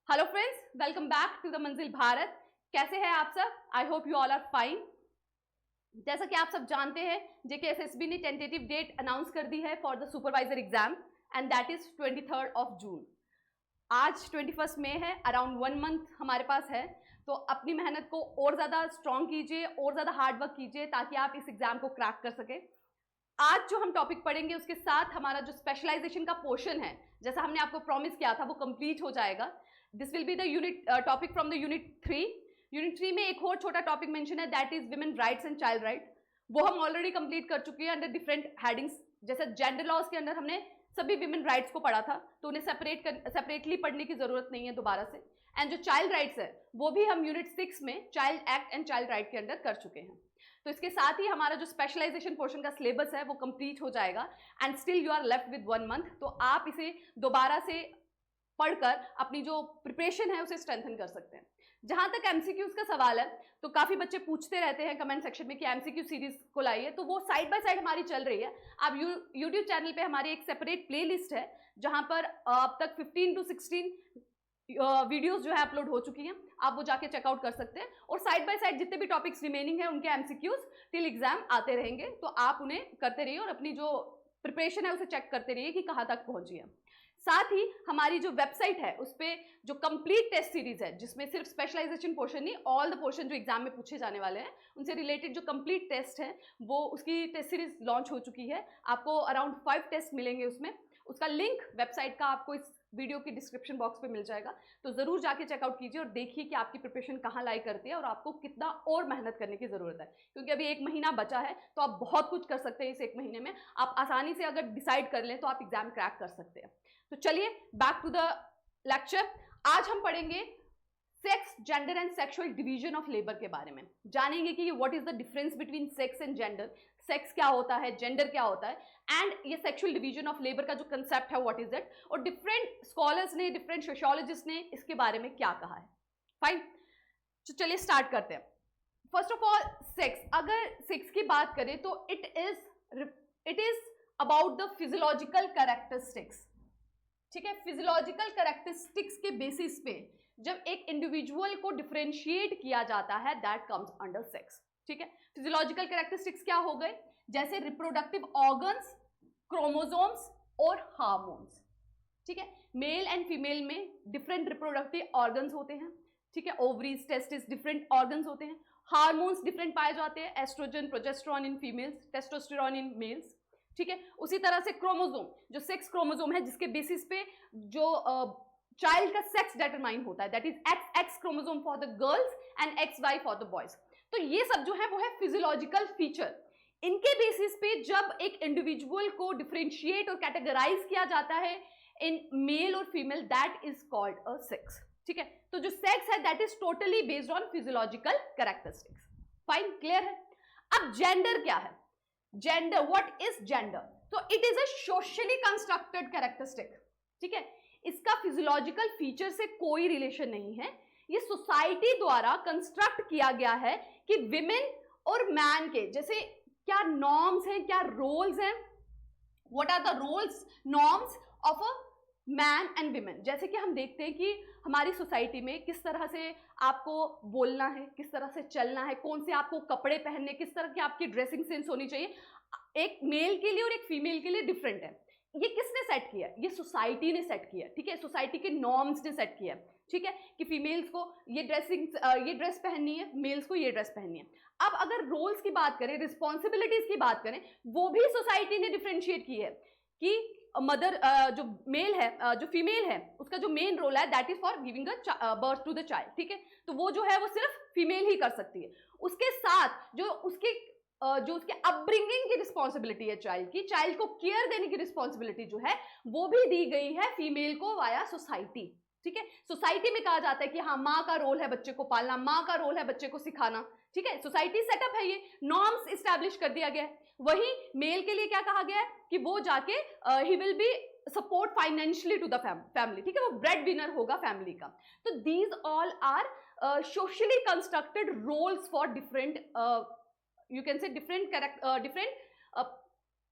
Hello friends, welcome back to the Manzil Bharat. कैसे हैं आप सब? I hope you all are fine. जैसा कि आप सब जानते हैं, जेकेएसएसबी ने टेंटेटिव डेट अनाउंस कर दी है for the supervisor exam and that is 23 जून। आज 21 मई है, अराउंड 1 मंथ हमारे पास है। तो अपनी मेहनत को और ज़्यादा स्ट्रॉन्ग कीजिए, और ज़्यादा हार्डवर्क कीजिए ताकि आप इस एग्जाम को क्रैक कर सकें। आज जो हम टॉपिक पढ़ेंगे उसके साथ हमारा जो स्पेशलाइजेशन का पोर्शन है, जैसा हमने आपको प्रॉमिस किया था, वो कंप्लीट हो जाएगा। This will be the unit topic from the unit 3। Unit 3 में एक और छोटा टॉपिक मेंशन है, that is women rights and child right. वो हम ऑलरेडी कंप्लीट कर चुके हैं अंडर डिफरेंट हेडिंग्स। जैसे जेंडर लॉज के अंदर हमने सभी विमेन राइट्स को पढ़ा था, तो उन्हें सेपरेटली पढ़ने की जरूरत नहीं है दोबारा से। एंड जो चाइल्ड राइट्स है वो भी हम यूनिट 6 में child act and child right के अंदर कर चुके हैं। तो इसके साथ ही हमारा जो स्पेशलाइजेशन पोर्शन का सिलेबस है वो कंप्लीट हो जाएगा and still you are left with 1 month. तो आप इसे दोबारा से पढ़कर अपनी जो प्रिपरेशन है उसे स्ट्रेंथन कर सकते हैं। जहां तक एमसीक्यूज का सवाल है, तो काफी बच्चे पूछते रहते हैं कमेंट सेक्शन में कि एमसीक्यू सीरीज को लाइए, तो वो साइड बाय साइड हमारी चल रही है। आप यूट्यूब चैनल पे हमारी एक सेपरेट प्लेलिस्ट है जहां पर अब तक 15 to 16 वीडियोस जो है अपलोड हो चुकी हैं। आप वो जाके चेकआउट कर सकते हैं, और साइड बाय साइड जितने भी टॉपिक्स रिमेनिंग है उनके एमसीक्यूज टिल एग्जाम आते रहेंगे। तो आप उन्हें करते रहिए और अपनी जो प्रिपरेशन है उसे चेक करते रहिए कि कहां तक पहुंची है। साथ ही हमारी जो वेबसाइट है उस पर जो कंप्लीट टेस्ट सीरीज है, जिसमें सिर्फ स्पेशलाइजेशन पोर्शन नहीं, ऑल द पोर्शन जो एग्जाम में पूछे जाने वाले हैं उनसे रिलेटेड जो कंप्लीट टेस्ट है, वो उसकी टेस्ट सीरीज लॉन्च हो चुकी है। आपको अराउंड 5 टेस्ट मिलेंगे उसमें। उसका लिंक वेबसाइट का आपको इस वीडियो की डिस्क्रिप्शन बॉक्स पे मिल जाएगा। तो जरूर जाके चेकआउट कीजिए और देखिए कि आपकी प्रिपरेशन कहाँ लाई करती है और आपको कितना और मेहनत करने की जरूरत है, क्योंकि अभी 1 महीना बचा है। तो आप बहुत कुछ कर सकते हैं इस 1 महीने में। आप आसानी से अगर डिसाइड कर लें तो आप एग्जाम क्रैक कर सकते हैं। तो चलिए बैक टू द लेक्चर। आज हम पढ़ेंगे sex, gender and sexual division of labour के बारे में। जानेंगे कि what is the difference between sex and gender, sex क्या होता है, जेंडर क्या होता है, एंड ये सेक्सुअल डिवीजन ऑफ लेबर का जो कंसेप्ट है व्हाट इज इट, और डिफरेंट स्कॉलर्स ने, डिफरेंट सोशियोलॉजिस्ट ने इसके बारे में क्या कहा है। फाइन, तो चलिए स्टार्ट करते हैं। फर्स्ट ऑफ ऑल, सेक्स, अगर सेक्स की बात करें तो it is about the physiological characteristics. ठीक है, फिजियोलॉजिकल कैरेक्टरिस्टिक्स के बेसिस पे जब एक इंडिविजुअल को डिफरेंशिएट किया जाता है, दैट कम्स अंडर सेक्स। ठीक है, फिजियोलॉजिकल कैरेक्टरिस्टिक्स क्या हो गए? जैसे रिप्रोडक्टिव ऑर्गन्स, क्रोमोसोम्स और हार्मोन्स। ठीक है, मेल एंड फीमेल में डिफरेंट रिप्रोडक्टिव ऑर्गन्स होते हैं। ठीक है, ओवरीज, टेस्टिस, डिफरेंट ऑर्गन्स होते हैं। हार्मोन्स डिफरेंट पाए जाते हैं, estrogen, progesterone in females, testosterone in males. ठीक है, उसी तरह से क्रोमोसोम, जो सेक्स क्रोमोसोम है जिसके बेसिस पे जो चाइल्ड का सेक्स डिटरमाइन होता है, that is x chromosome for the girls and XY for the boys. तो ये सब जो है वो है फिजियोलॉजिकल फीचर। इनके बेसिस पे जब एक इंडिविजुअल को डिफरेंशिएट और कैटेगराइज किया जाता है इन मेल और female, that is called a sex. ठीक है, तो जो सेक्स है that is totally based on physiological characteristics. Fine, clear है? अब जेंडर क्या है? Gender, what is gender? तो it is a socially constructed characteristic. ठीक है, इसका फिजियोलॉजिकल फीचर से कोई रिलेशन नहीं है। ये सोसाइटी द्वारा कंस्ट्रक्ट किया गया है कि विमेन और मैन के जैसे क्या नॉर्म्स हैं, क्या रोल्स हैं, what are the roles, norms of a man and women. जैसे कि हम देखते हैं कि हमारी सोसाइटी में किस तरह से आपको बोलना है, किस तरह से चलना है, कौन से आपको कपड़े पहनने, किस तरह की आपकी ड्रेसिंग सेंस होनी चाहिए, एक मेल के लिए और एक फीमेल के लिए डिफरेंट है। ये किसने सेट किया? ये सोसाइटी ने सेट किया। ठीक है, सोसाइटी के नॉर्म्स ने सेट किया। ठीक है, कि फीमेल्स को ये ड्रेस पहननी है, मेल्स को ये ड्रेस पहननी है। अब अगर रोल्स की बात करें, रिस्पॉन्सिबिलिटीज की बात करें, वो भी सोसाइटी ने डिफरेंशिएट की है कि मदर, जो मेल है, जो फीमेल है, उसका जो मेन रोल है that is for giving a birth to the child. ठीक है, तो वो जो है वो सिर्फ फीमेल ही कर सकती है। उसके साथ जो उसके अपब्रिंगिंग की रिस्पॉन्सिबिलिटी है चाइल्ड को केयर देने की रिस्पॉन्सिबिलिटी जो है वो भी दी गई है फीमेल को वाया सोसाइटी। ठीक है, सोसाइटी में कहा जाता है कि हाँ, माँ का रोल है बच्चे को पालना, माँ का रोल है बच्चे को सिखाना। ठीक है, सोसाइटी सेटअप है, ये नॉर्म्स इस्टेब्लिश कर दिया गया है। वही मेल के लिए क्या कहा गया है कि वो जाके ही will be support financially to the family. ठीक है, वो ब्रेड विनर होगा फैमिली का। तो these all are socially constructed roles for different, you can say different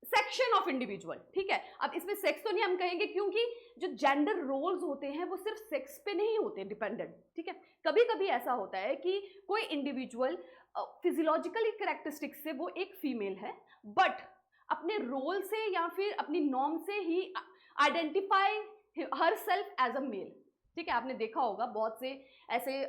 section of individual, ठीक है। अब इसमें सेक्स तो नहीं हम कहेंगे, क्योंकि जो जेंडर रोल्स होते हैं वो सिर्फ सेक्स पे नहीं होते डिपेंडेंट, ठीक है। कभी कभी ऐसा होता है कि कोई इंडिविजुअल फिजियोलॉजिकली कैरेक्टरिस्टिक्स से वो एक फीमेल है, बट अपने रोल से या फिर अपनी नॉर्म से ही identify herself as a male, ठीक है। आपने देखा होगा बहुत से ऐसे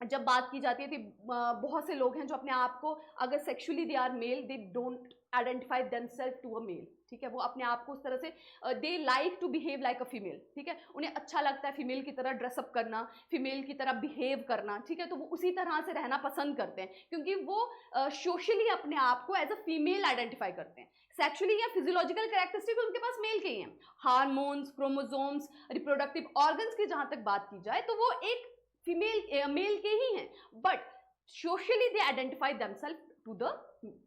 जब बात की जाती है तो बहुत से लोग हैं जो अपने आप को, अगर sexually they are male, they don't identify themselves to a male, ठीक है। वो अपने आप को उस तरह से they like to behave like a female, ठीक है। उन्हें अच्छा लगता है फीमेल की तरह ड्रेसअप करना, फीमेल की तरह बिहेव करना, ठीक है। तो वो उसी तरह से रहना पसंद करते हैं, क्योंकि वो सोशली अपने आप को एज अ फीमेल आइडेंटिफाई करते हैं। सेक्सुअली या फिजियोलॉजिकल कैरेक्टरिस्टिक उनके पास मेल के ही हैं। हार्मोन्स, क्रोमोसोम्स, रिप्रोडक्टिव ऑर्गन्स की जहां तक बात की जाए तो वो एक फीमेल मेल के ही हैं, but socially they identify themselves to the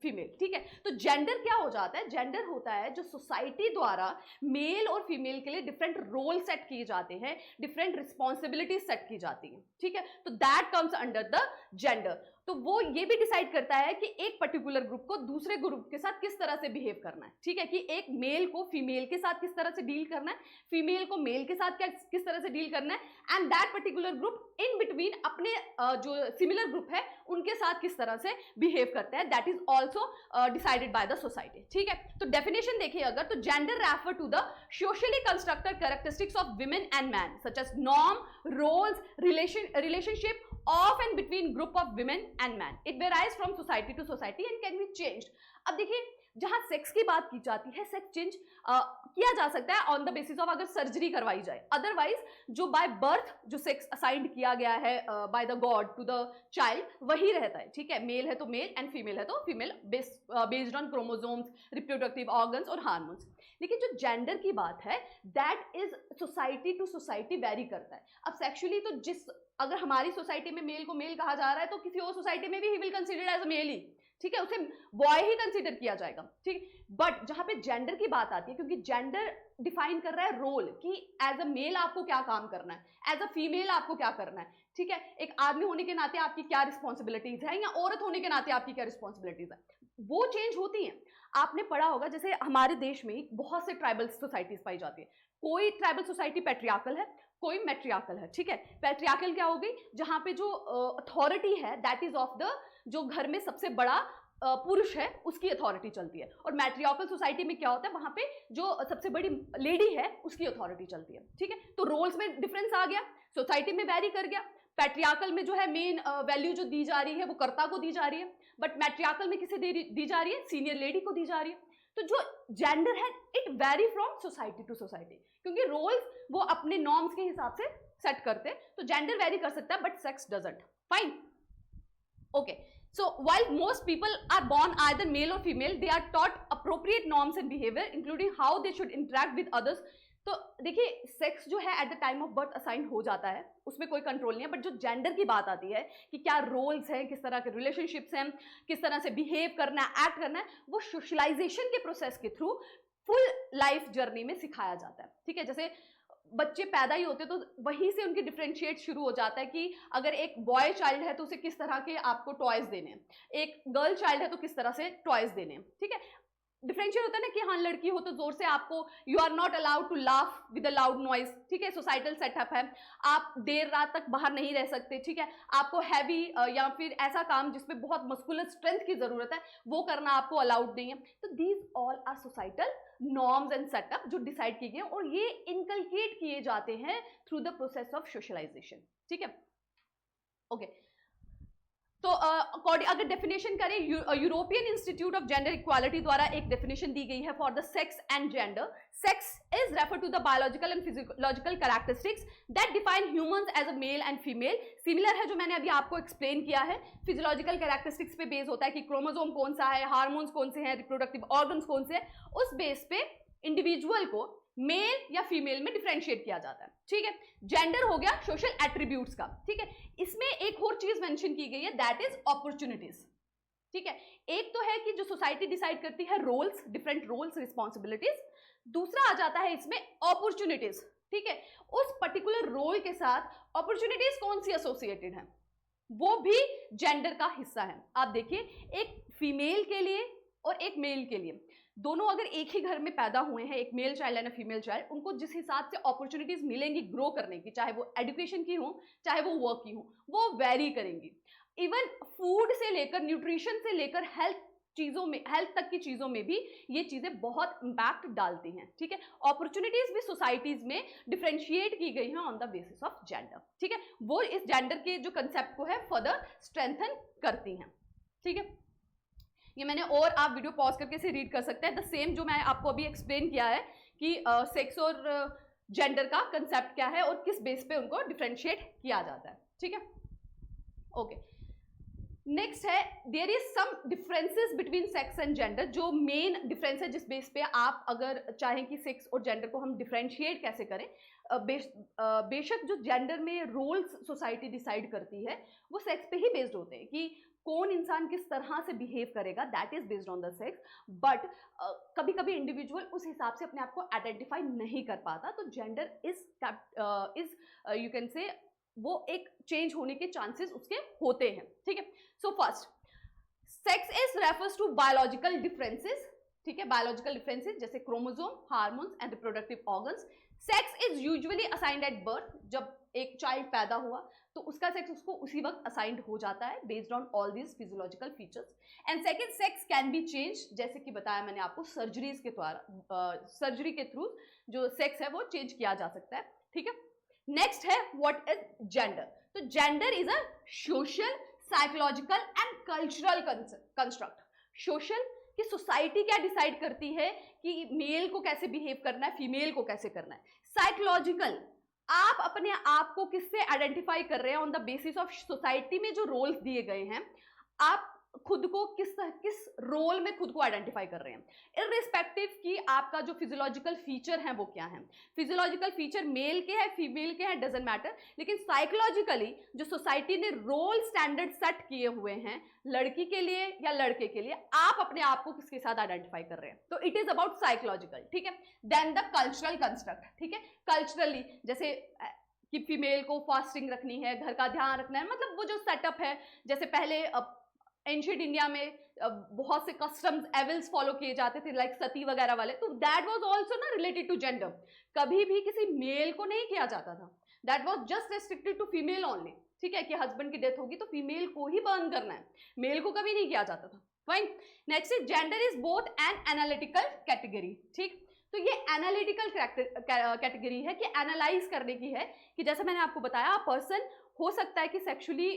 female, ठीक है। तो जेंडर क्या हो जाता है? जेंडर होता है जो सोसाइटी द्वारा मेल और फीमेल के लिए डिफरेंट रोल सेट किए जाते हैं, डिफरेंट रिस्पॉन्सिबिलिटी सेट की जाती है, ठीक है। तो that comes under the gender. तो वो ये भी डिसाइड करता है कि एक पर्टिकुलर ग्रुप को दूसरे ग्रुप के साथ किस तरह से बिहेव करना है, ठीक है। कि एक मेल को फीमेल के साथ किस तरह से डील करना है, फीमेल को मेल के साथ किस तरह से डील करना है, and that particular group in between अपने जो सिमिलर ग्रुप है उनके साथ किस तरह से बिहेव करता है, that is also decided by the society, ठीक है। तो डेफिनेशन देखिए अगर, तो gender refer to the socially constructed characteristics of women and man such as norm, roles, relationship of and between group of women and man. It varies from society to society and can be changed. अब देखिए जहां sex की बात की जाती है, sex change किया जा सकता है ऑन द बेसिस ऑफ अगर सर्जरी करवाई जाए, अदरवाइज जो बाय बर्थ जो सेक्स असाइंड किया गया है by the god to the child वही रहता है, ठीक है। मेल है तो मेल एंड फीमेल है तो female, based on chromosomes, reproductive organs और हार्मोन्स। लेकिन जो जेंडर की बात है that is society to society vary करता है। अब सेक्सुअली तो जिस, अगर हमारी सोसाइटी में मेल को मेल कहा जा रहा है तो किसी और सोसाइटी में भी he will consider as a male he, ठीक है, उसे बॉय ही कंसीडर किया जाएगा, ठीक। बट जहां पे जेंडर की बात आती है, क्योंकि जेंडर डिफाइन कर रहा है रोल कि एज अ मेल आपको क्या काम करना है, एज अ फीमेल आपको क्या करना है, ठीक है। एक आदमी होने के नाते आपकी क्या रिस्पॉन्सिबिलिटीज है या औरत होने के नाते आपकी क्या रिस्पॉन्सिबिलिटीज है, वो चेंज होती हैं। आपने पढ़ा होगा जैसे हमारे देश में बहुत से ट्राइबल सोसाइटीज पाई जाती है। कोई ट्राइबल सोसाइटी पैट्रियार्कल है, कोई मैट्रियार्कल है, ठीक है। पैट्रियार्कल क्या हो गई? जहां पे जो अथॉरिटी है दैट इज ऑफ द, जो घर में सबसे बड़ा पुरुष है उसकी अथॉरिटी चलती है। और मैट्रियार्कल सोसाइटी में क्या होता है? वहां पे जो सबसे बड़ी लेडी है उसकी अथॉरिटी चलती है, ठीक है। तो रोल्स में डिफरेंस आ गया, सोसाइटी में वैरी कर गया। पैट्रियार्कल में जो है मेन वैल्यू जो दी जा रही है वो कर्ता को दी जा रही है, बट मैट्रियार्कल में किसे दी जा रही है? सीनियर लेडी को दी जा रही है। तो जो जेंडर है it vary from society to society, क्योंकि रोल्स वो अपने नॉर्म्स के हिसाब से सेट करते हैं। तो जेंडर वेरी कर सकता है but sex doesn't. Fine, okay. So while most people are born either male or female, they are taught appropriate norms and behavior, including how they should interact with others. तो देखिए sex जो है at the time of birth assign हो जाता है, उसमें कोई control नहीं है। बट जो जेंडर की बात आती है कि क्या रोल्स हैं, किस तरह के रिलेशनशिप्स हैं, किस तरह से बिहेव करना है, एक्ट करना है, वो सोशलाइजेशन के प्रोसेस के थ्रू फुल लाइफ जर्नी में सिखाया जाता है, ठीक है। जैसे बच्चे पैदा ही होते तो वहीं से उनकी डिफरेंशिएट शुरू हो जाता है कि अगर एक बॉय चाइल्ड है तो उसे किस तरह के आपको टॉयज देने हैं, एक गर्ल चाइल्ड है तो किस तरह से टॉयज देने हैं, ठीक है। डिफरेंशिएट होता है ना कि हाँ लड़की हो तो जोर से आपको, you are not allowed to laugh with a loud noise, ठीक है। सोसाइटल सेटअप है, आप देर रात तक बाहर नहीं रह सकते, ठीक है। आपको हैवी या फिर ऐसा काम जिसमें बहुत मस्कुलर स्ट्रेंथ की जरूरत है वो करना आपको अलाउड नहीं है। तो these all are societal norms and setup जो डिसाइड किए गए और ये इनकलकेट किए जाते हैं through the process of socialization, ठीक है, ओके। तो अगर डेफिनेशन करें, European Institute of gender equality द्वारा एक डेफिनेशन दी गई है for the sex and gender. Sex is refer to the biological and physiological characteristics that define humans as a male and female. Similar है जो मैंने अभी आपको एक्सप्लेन किया है, फिजियोलॉजिकल कैरेक्टरिस्टिक्स पे बेस होता है कि क्रोमोसोम कौन सा है, हार्मोन्स कौन से हैं, रिप्रोडक्टिव ऑर्गन्स कौन से हैं, उस बेस पे इंडिविजुअल को मेल या फीमेल में डिफरेंशिएट किया जाता है, ठीक है। जेंडर हो गया सोशल एट्रीब्यूट्स का, ठीक है। इसमें एक और चीज मेंशन की गई है दैट इज अपॉर्चुनिटीज, ठीक है। एक तो है कि जो सोसाइटी डिसाइड करती है रोल्स, डिफरेंट रोल्स, रिस्पॉन्सिबिलिटीज। दूसरा आ जाता है इसमें अपॉर्चुनिटीज, ठीक है। उस पर्टिकुलर रोल के साथ अपॉर्चुनिटीज कौन सी एसोसिएटेड है वो भी जेंडर का हिस्सा है। आप देखिए एक फीमेल के लिए और एक मेल के लिए दोनों अगर एक ही घर में पैदा हुए हैं, एक male child and female child, उनको जिस हिसाब से अपॉर्चुनिटीज मिलेंगी ग्रो करने की, चाहे वो एजुकेशन की हो चाहे वो वर्क की हो, वो वेरी करेंगी। इवन फूड से लेकर, न्यूट्रिशन से लेकर हेल्थ चीजों में, हेल्थ तक की चीजों में भी ये चीजें बहुत इंपैक्ट डालती हैं। ठीक है, अपॉर्चुनिटीज भी सोसाइटीज में डिफरेंशिएट की गई हैं on the basis of gender. ठीक है, वो इस जेंडर के जो कंसेप्ट को है फर्दर स्ट्रेंथन करती हैं। ठीक है, ये मैंने, और आप वीडियो पॉज करके से रीड कर सकते हैं। द सेम जो मैं आपको अभी एक्सप्लेन किया है कि सेक्स और जेंडर का कंसेप्ट क्या है और किस बेस पे उनको डिफरेंशिएट किया जाता है। ठीक है, ओके। नेक्स्ट है, there is some differences between sex and gender. जो मेन डिफरेंस है जिस बेस पे आप अगर चाहें कि सेक्स और जेंडर को हम डिफरेंशिएट कैसे करें, बेशक जो जेंडर में रोल्स सोसाइटी डिसाइड करती है वो सेक्स पे ही बेस्ड होते हैं कि कौन इंसान किस तरह से बिहेव करेगा, that is based on the sex. But कभी कभी इंडिविजुअल उस हिसाब से अपने आप को आइडेंटिफाई नहीं कर पाता, तो जेंडर इज यू कैन से वो एक चेंज होने के चांसेस उसके होते हैं। ठीक है, so first, sex is refers to biological differences. ठीक है, बायोलॉजिकल डिफरेंसेस जैसे chromosome, hormones and reproductive organs. Sex is usually assigned at birth. जब एक चाइल्ड पैदा हुआ तो उसका सेक्स उसको उसी वक्त असाइंड हो जाता है based on all these physiological features. And second, sex can be change, जैसे कि बताया मैंने आपको, सर्जरीज के द्वारा, सर्जरी के थ्रू जो सेक्स है वो चेंज किया जा सकता है। ठीक है, नेक्स्ट है व्हाट इज जेंडर। तो gender is a social, psychological and cultural construct. Social कि सोसाइटी क्या डिसाइड करती है कि मेल को कैसे बिहेव करना है, फीमेल को कैसे करना है। साइकोलॉजिकल, आप अपने आप को किससे आइडेंटिफाई कर रहे हैं on the basis of society में जो रोल्स दिए गए हैं, आप खुद को किस रोल में खुद को आइडेंटिफाई कर रहे हैं, इररिस्पेक्टिव कि आपका जो फिजियोलॉजिकल फीचर है वो क्या है। फिजियोलॉजिकल फीचर मेल के हैं, फीमेल के हैं, डजंट मैटर, लेकिन साइकोलॉजिकली जो सोसाइटी ने रोल स्टैंडर्ड सेट किए हुए हैं लड़की के लिए या लड़के के लिए, आप अपने आप को किसके साथ आइडेंटिफाई कर रहे हैं, तो इट इज अबाउट साइकोलॉजिकल। ठीक है, देन द कल्चरल कंस्ट्रक्ट। ठीक है, कल्चरली जैसे कि फीमेल को फास्टिंग रखनी है, घर का ध्यान रखना है, मतलब वो जो सेटअप है, जैसे पहले एंशिएंट इंडिया में बहुत से कस्टम्स, एविल्स फॉलो किए जाते थे, लाइक सती वगैरह वाले, तो दैट वाज आल्सो ना रिलेटेड टू जेंडर। कभी भी किसी मेल को नहीं किया जाता था, that was just restricted to female only. ठीक है, कि हस्बैंड की डेथ होगी तो फीमेल को ही बर्न करना है, मेल को कभी नहीं किया जाता था। Fine, next is gender is both an analytical category. ठीक, तो ये एनालिटिकल कैटेगरी है कि एनालाइज करने की है, कि जैसे मैंने आपको बताया, पर्सन हो सकता है कि सेक्सुअली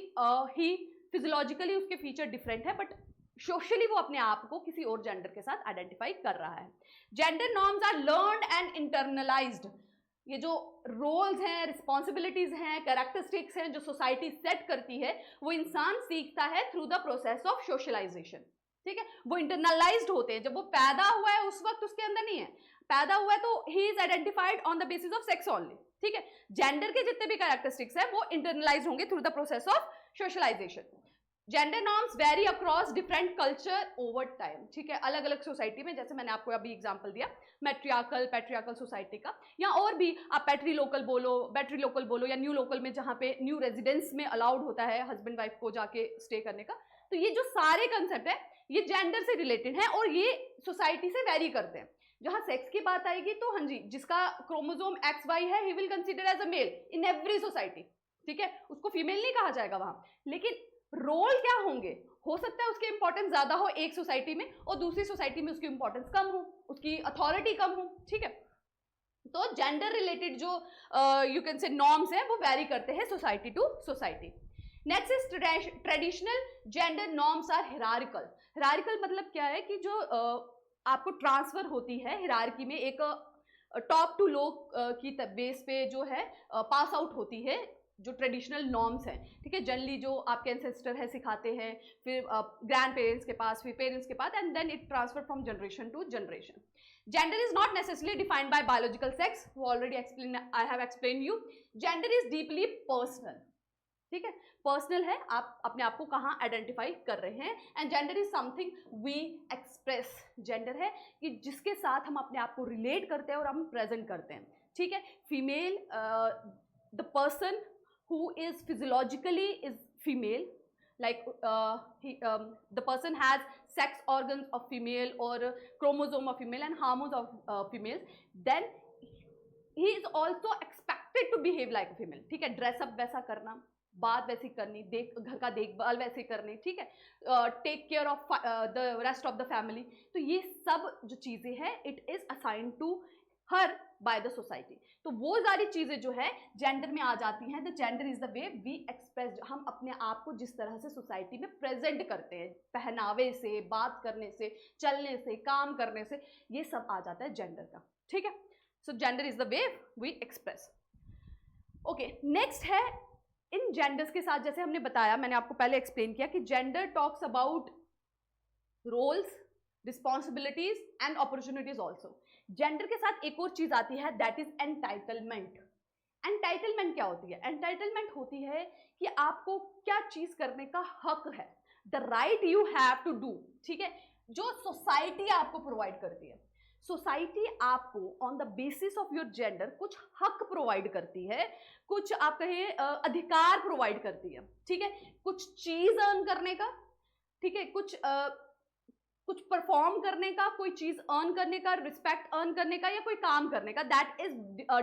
ही फिजियोलॉजिकली उसके फीचर डिफरेंट है, बट सोशली वो अपने आप को किसी और जेंडर के साथ आइडेंटिफाई कर रहा है। Gender norms are learned and internalized. ये जो रोल्स हैं, रिस्पॉन्सिबिलिटीज हैं, कैरेक्टरिस्टिक्स हैं जो सोसाइटी सेट करती है, वो इंसान सीखता है through the process of socialization. ठीक है, वो इंटरनलाइज्ड होते हैं। जब वो पैदा हुआ है उस वक्त उसके अंदर नहीं है, पैदा हुआ है तो he is identified on the basis of sex only. ठीक है, जेंडर के जितने भी कैरेक्टरिस्टिक्स हैं वो इंटरनलाइज होंगे through the process of socialization. Gender norms vary across different culture over time. ठीक है, अलग अलग सोसाइटी में, जैसे मैंने आपको अभी एग्जांपल दिया मैट्रियार्कल, पैट्रियार्कल सोसाइटी का, या और भी आप पैट्री लोकल बोलो, बैटरी लोकल बोलो, या न्यू लोकल में जहाँ पे न्यू रेजिडेंस में अलाउड होता है हस्बैंड वाइफ को जाके स्टे करने का। तो ये जो सारे कंसेप्ट है ये जेंडर से रिलेटेड है और ये सोसाइटी से वेरी करते हैं। जहां सेक्स की बात आएगी तो हाँ जी, जिसका क्रोमोसोम XY है, he will consider as a male in every society. ठीक है, उसको फीमेल नहीं कहा जाएगा वहां, लेकिन रोल क्या होंगे, हो सकता है उसके इंपॉर्टेंस ज्यादा हो एक सोसाइटी में और दूसरी सोसाइटी में उसकी इंपॉर्टेंस कम हो, उसकी अथॉरिटी कम हो। ठीक है, तो जेंडर रिलेटेड जो यू कैन से नॉर्म्स है वो वेरी करते हैं society to society. Next is traditional gender norms are hierarchical. Hierarchical मतलब क्या है कि जो आपको ट्रांसफर होती है हिरार्की में, एक टॉप टू लो की बेस पे जो है पास आउट होती है जो ट्रेडिशनल नॉर्म्स हैं। ठीक है, जनरली जो आपके एंसेस्टर है सिखाते हैं, फिर ग्रैंड पेरेंट्स के पास, फिर पेरेंट्स के पास, and then it transfer from generation to generation. Gender is not necessarily defined by biological sex, वो already explain, I have explain you. Gender is deeply personal. ठीक है, पर्सनल है, आप अपने आप को कहाँ आइडेंटिफाई कर रहे हैं। And gender is something we express. Gender है कि जिसके साथ हम अपने आप को रिलेट करते हैं और हम प्रेजेंट करते हैं। ठीक है, female, the person who is physiologically is female, like the person has sex organs of female or chromosome of female and hormones of females, then he is also expected to behave like a female. ठीक है, dress up वैसा करना, बात वैसी करनी, घर का देखभाल वैसे करनी, ठीक है, take care of the rest of the family. तो ये सब जो चीजें हैं it is assigned to her by the society. तो वो सारी चीजें जो है जेंडर में आ जाती हैं. The gender is the way we express, हम अपने आप को जिस तरह से सोसाइटी में प्रेजेंट करते हैं, पहनावे से, बात करने से, चलने से, काम करने से, ये सब आ जाता है जेंडर का. ठीक है, so gender is the way we express. Okay, next है इन जेंडर्स के साथ, जैसे हमने बताया, मैंने आपको पहले एक्सप्लेन किया कि gender talks about roles, responsibilities and opportunities also. Gender के साथ एक और चीज आती है, दैट इज एंटाइटलमेंट. एंटाइटलमेंट क्या होती है? एंटाइटलमेंट होती है कि आपको क्या चीज करने का हक है, the right you have to do. ठीक है, जो सोसाइटी आपको प्रोवाइड करती है. सोसाइटी आपको on the basis of your gender कुछ हक प्रोवाइड करती है, कुछ आप कहें अधिकार प्रोवाइड करती है. ठीक है, कुछ चीज अर्न करने का, ठीक है, कुछ परफॉर्म करने का, कोई चीज अर्न करने का, रिस्पेक्ट अर्न करने का, या कोई काम करने का, that is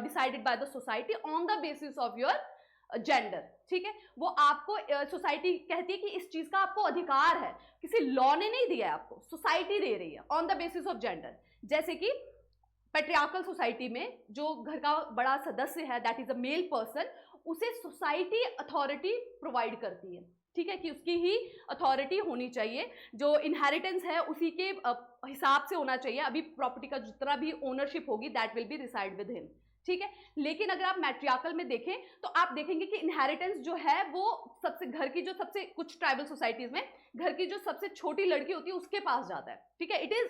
decided by the society on the basis of your gender. ठीक है, वो आपको सोसाइटी कहती है कि इस चीज का आपको अधिकार है, किसी लॉ ने नहीं दिया है आपको, सोसाइटी दे रही है on the basis of gender. जैसे कि पैट्रियार्कल सोसाइटी में जो घर का बड़ा सदस्य है, that is a male person, उसे सोसाइटी अथॉरिटी प्रोवाइड करती है. ठीक है, कि उसकी ही अथॉरिटी होनी चाहिए, जो इनहेरिटेंस है उसी के हिसाब से होना चाहिए. अभी प्रॉपर्टी का जितना भी ओनरशिप होगी that will be reside with him. ठीक है, लेकिन अगर आप मैट्रियार्कल में देखें तो आप देखेंगे कि इनहेरिटेंस जो है वो सबसे घर की जो सबसे, कुछ ट्राइबल सोसाइटीज में घर की जो सबसे छोटी लड़की होती है उसके पास जाता है. ठीक है, it is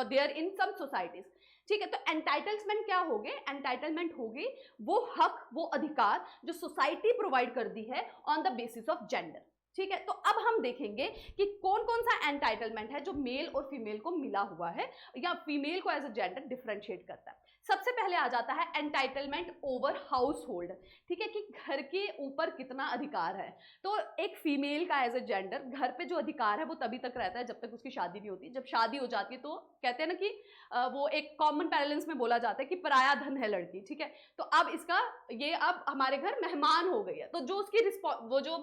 there in some societies. ठीक है, तो एंटाइटलमेंट क्या हो गए? एंटाइटलमेंट हो गई वो हक, वो अधिकार जो सोसाइटी प्रोवाइड कर दी है on the basis of gender. ठीक है, तो अब हम देखेंगे कि कौन कौन सा एंटाइटलमेंट है जो मेल और फीमेल को मिला हुआ है या फीमेल को एज अ जेंडर डिफरेंशिएट करता है. सबसे पहले आ जाता है एंटाइटलमेंट ओवर हाउस होल्ड. ठीक है, कि घर के ऊपर कितना अधिकार है. तो एक फीमेल का एज अ जेंडर घर पे जो अधिकार है वो तभी तक रहता है जब तक उसकी शादी नहीं होती. जब शादी हो जाती है तो कहते हैं ना कि वो एक कॉमन पैरेलेंस में बोला जाता है कि पराया धन है लड़की. ठीक है, तो अब इसका ये अब हमारे घर मेहमान हो गई है, तो जो उसकी वो जो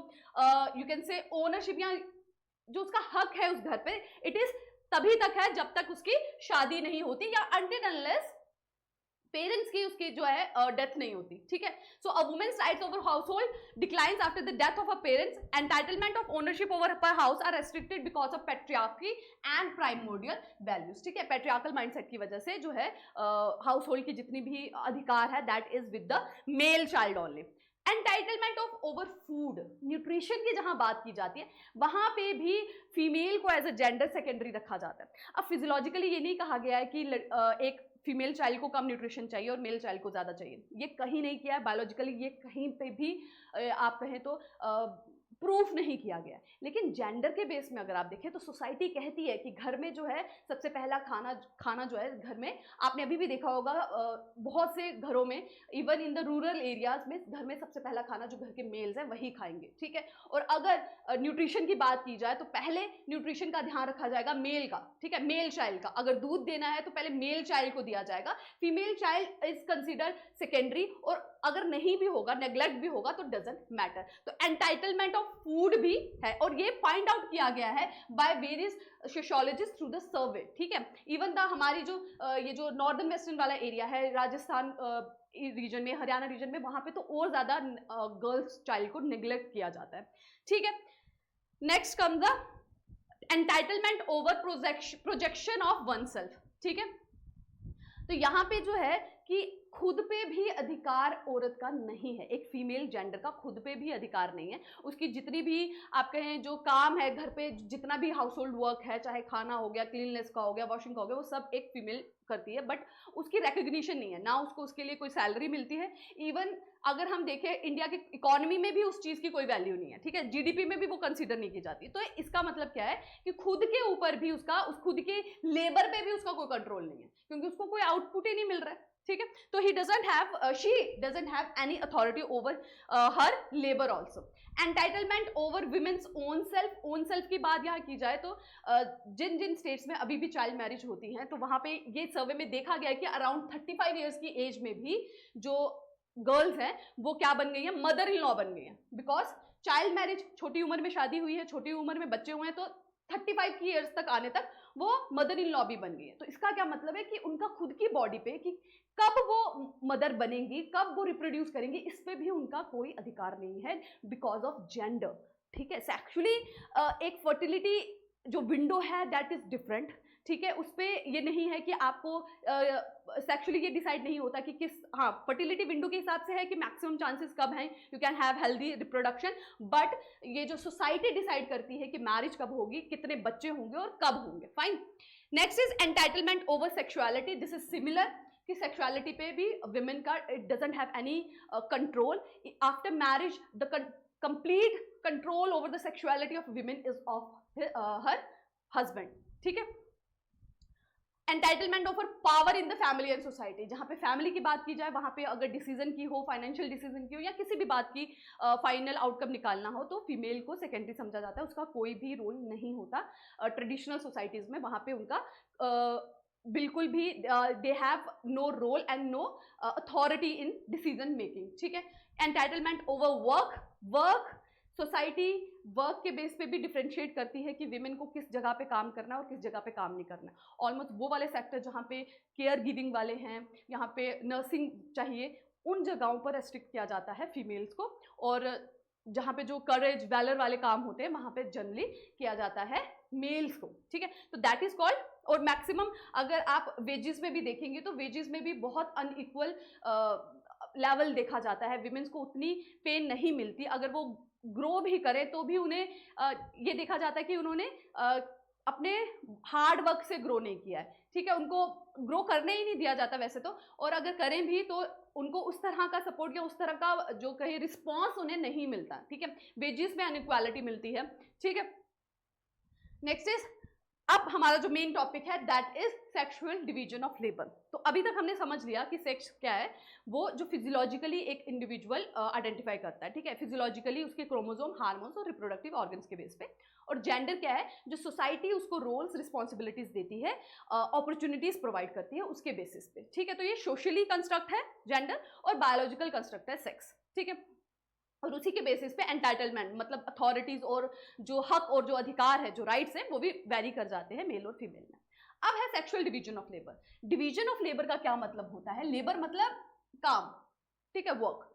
यू कैन से ओनरशिप या जो उसका हक है उस घर पे, इट इज तभी तक है जब तक उसकी शादी नहीं होती या अनटिल अनलेस पेरेंट्स की उसकी जो है डेथ नहीं होती. ठीक है, so a women's rights over household declines after the death of a parents. Entitlement of ownership over पर house are restricted because of patriarchy and primordial values. ठीक है, पैट्रियार्कल माइंडसेट की वजह से जो है हाउस होल्ड की जितनी भी अधिकार है that is with the male child only. Entitlement of over food, nutrition की जहां बात की जाती है वहां पे भी फीमेल को एज अ जेंडर सेकेंडरी रखा जाता है. अब फिजियोलॉजिकली ये नहीं कहा गया है कि एक फीमेल चाइल्ड को कम न्यूट्रिशन चाहिए और मेल चाइल्ड को ज़्यादा चाहिए, ये कहीं नहीं किया है. बायोलॉजिकली ये कहीं पे भी आप कहें तो प्रूफ नहीं किया गया. लेकिन जेंडर के बेस में अगर आप देखें तो सोसाइटी कहती है कि घर में जो है सबसे पहला खाना जो है घर में, आपने अभी भी देखा होगा बहुत से घरों में, even in the rural areas में, घर में सबसे पहला खाना जो घर के मेल्स हैं वही खाएंगे. ठीक है, और अगर न्यूट्रिशन की बात की जाए तो पहले न्यूट्रिशन का ध्यान रखा जाएगा मेल का. ठीक है, मेल चाइल्ड का. अगर दूध देना है तो पहले मेल चाइल्ड को दिया जाएगा, female child is considered secondary. और अगर नहीं भी होगा, नेग्लेक्ट भी होगा तो डजंट मैटर. तो एंटाइटलमेंट ऑफ फूड भी है और ये फाइंड आउट किया गया है by various sociologist through the survey. ठीक है, इवन द हमारी जो ये जो नॉर्दर्न वेस्टर्न वाला एरिया है, राजस्थान रीजन में, हरियाणा रीजन में, वहां पे तो और ज्यादा गर्ल्स चाइल्ड को निग्लेक्ट किया जाता है. ठीक है, next come the entitlement over projection of one self. ठीक है, तो यहां पे जो है कि खुद पे भी अधिकार औरत का नहीं है, एक फीमेल जेंडर का खुद पे भी अधिकार नहीं है. उसकी जितनी भी आप कहें जो काम है घर पे, जितना भी हाउस होल्ड वर्क है, चाहे खाना हो गया, क्लीननेस का हो गया, वॉशिंग का हो गया, वो सब एक फीमेल करती है. बट उसकी रिकग्निशन नहीं है, ना उसको उसके लिए कोई सैलरी मिलती है. इवन अगर हम देखें इंडिया की इकोनॉमी में भी उस चीज की कोई वैल्यू नहीं है. ठीक है, जीडीपी में भी वो कंसीडर नहीं की जाती. तो इसका मतलब क्या है कि खुद के ऊपर भी उसका, उस खुद के लेबर पे भी उसका कोई कंट्रोल नहीं है, क्योंकि उसको कोई आउटपुट ही नहीं मिल रहा है. ठीक है। तो she doesn't have any authority over her labour also. Entitlement over women's own self की बात यहाँ की जाए तो जिन जिन स्टेट्स में अभी भी चाइल्ड मैरिज होती हैं, तो वहां पे ये सर्वे में देखा गया कि अराउंड 35 ईयर्स की एज में भी जो गर्ल्स हैं वो क्या बन गई हैं, मदर इन लॉ बन गई हैं। बिकॉज चाइल्ड मैरिज, छोटी उम्र में शादी हुई है, छोटी उम्र में बच्चे हुए हैं, तो 35 की ईयर्स तक आने तक वो मदर इन लॉ भी बन गई है। तो इसका क्या मतलब है कि उनका खुद की बॉडी पे कि कब वो मदर बनेंगी, कब वो रिप्रोड्यूस करेंगी, इस पे भी उनका कोई अधिकार नहीं है बिकॉज ऑफ जेंडर। ठीक है। एक्चुअली एक फर्टिलिटी जो विंडो है दैट इज डिफरेंट। ठीक है। उस पर ये नहीं है कि आपको सेक्सुअली ये डिसाइड नहीं होता कि किस, हाँ फर्टिलिटी विंडो के हिसाब से है कि मैक्सिमम चांसेस कब हैं you can have healthy reproduction, but ये जो सोसाइटी डिसाइड करती है कि मैरिज कब होगी, कितने बच्चे होंगे और कब होंगे। Fine. Next is entitlement over sexuality. This is similar कि सेक्सुअलिटी पे भी विमेन का it doesn't have any control. After marriage the complete control over the sexuality of women is of her husband. ठीक है। Entitlement over power in the family and society. जहां पे family की बात की जाए, वहां पे अगर डिसीजन की हो, फाइनेंशियल डिसीजन की हो या किसी भी बात की फाइनल आउटकम निकालना हो, तो फीमेल को सेकेंडरी समझा जाता है, उसका कोई भी रोल नहीं होता। ट्रेडिशनल सोसाइटीज में वहां पे उनका बिल्कुल भी they have no role and no authority in decision making. ठीक है। Entitlement over work. Society work के बेस पे भी डिफरेंशिएट करती है कि विमेन को किस जगह पे काम करना है और किस जगह पे काम नहीं करना। ऑलमोस्ट वो वाले सेक्टर जहाँ पे केयर गिविंग वाले हैं, यहाँ पे नर्सिंग चाहिए, उन जगहों पर रेस्ट्रिक्ट किया जाता है फीमेल्स को, और जहाँ पे जो करेज वैलर वाले काम होते हैं वहाँ पे जनरली किया जाता है मेल्स को। ठीक है। तो दैट इज कॉल्ड, और मैक्सिमम अगर आप वेजेस में भी देखेंगे तो वेजेस में भी बहुत अनइक्वल लेवल देखा जाता है। विमेन्स को उतनी पे नहीं मिलती, अगर वो ग्रो भी करे तो भी उन्हें ये देखा जाता है कि उन्होंने अपने हार्ड वर्क से ग्रो नहीं किया है। ठीक है। उनको ग्रो करने ही नहीं दिया जाता वैसे तो, और अगर करें भी तो उनको उस तरह का सपोर्ट या उस तरह का जो कहे रिस्पॉन्स उन्हें नहीं मिलता। ठीक है। वेजेस में अनइक्वालिटी मिलती है। ठीक है। नेक्स्ट इज, अब हमारा जो मेन टॉपिक है that is sexual division of labour. तो अभी तक हमने समझ लिया कि सेक्स क्या है, वो जो फिजियोलॉजिकली एक इंडिविजुअल आइडेंटिफाई करता है। ठीक है। फिजियोलॉजिकली उसके क्रोमोसोम, हार्मोन्स और रिप्रोडक्टिव ऑर्गन्स के बेस पे। और जेंडर क्या है, जो सोसाइटी उसको रोल्स रिस्पॉन्सिबिलिटीज देती है, अपॉर्चुनिटीज प्रोवाइड करती है उसके बेसिस पे। ठीक है। तो ये सोशली कंस्ट्रक्ट है जेंडर, और बायोलॉजिकल कंस्ट्रक्ट है सेक्स। ठीक है। और उसी के बेसिस पे एंटाइटलमेंट मतलब अथॉरिटीज और जो हक और जो अधिकार है, जो राइट्स हैं, वो भी वेरी कर जाते हैं मेल और फीमेल में। अब है sexual division of labour. Division of labour का क्या मतलब होता है? लेबर मतलब काम। ठीक है। वर्क।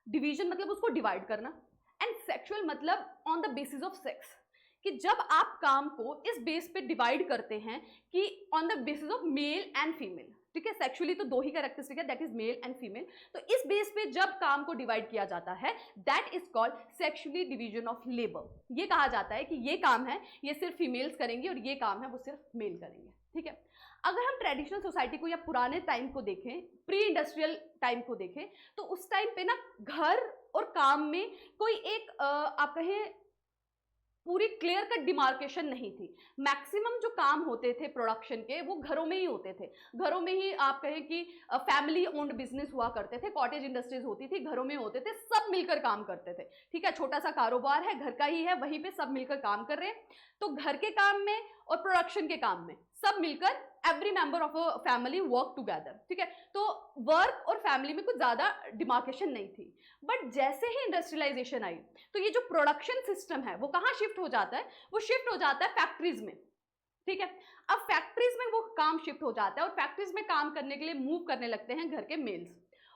डिवीजन मतलब उसको डिवाइड करना, एंड सेक्सुअल मतलब on the basis of sex, कि जब आप काम को इस बेस पे डिवाइड करते हैं कि on the basis of male and female. ठीक है। सेक्सुअली तो दो ही कैरेक्टरिस्टिक है, that is male and female. तो इस बेस पे जब काम को डिवाइड किया जाता है that is called sexually division of labour. ये कहा जाता है कि ये काम है ये सिर्फ फीमेल्स करेंगी और ये काम है वो सिर्फ मेल करेंगे। ठीक है। अगर हम ट्रेडिशनल सोसाइटी को या पुराने टाइम को देखें, प्री इंडस्ट्रियल टाइम को देखें, तो उस टाइम पे ना घर और काम में कोई एक आप कहें पूरी क्लियर कट डिमार्केशन नहीं थी। मैक्सिमम जो काम होते थे प्रोडक्शन के वो घरों में ही होते थे। घरों में ही आप कहें कि फैमिली ओन्ड बिजनेस हुआ करते थे, कॉटेज इंडस्ट्रीज होती थी, घरों में होते थे, सब मिलकर काम करते थे। ठीक है। छोटा सा कारोबार है, घर का ही है, वहीं पे सब मिलकर काम कर रहे हैं। तो घर के काम में और प्रोडक्शन के काम में सब मिलकर every member of a family work together. ठीक है। तो वर्क और फैमिली में कुछ ज्यादा डिमार्केशन नहीं थी। बट जैसे ही इंडस्ट्रियलाइजेशन आई तो ये जो प्रोडक्शन सिस्टम है वो कहाँ शिफ्ट हो जाता है? वो शिफ्ट हो जाता है फैक्ट्रीज में। ठीक है। अब फैक्ट्रीज में वो काम शिफ्ट हो जाता है और फैक्ट्रीज में काम करने के लिए मूव करने लगते हैं घर के मेल्स,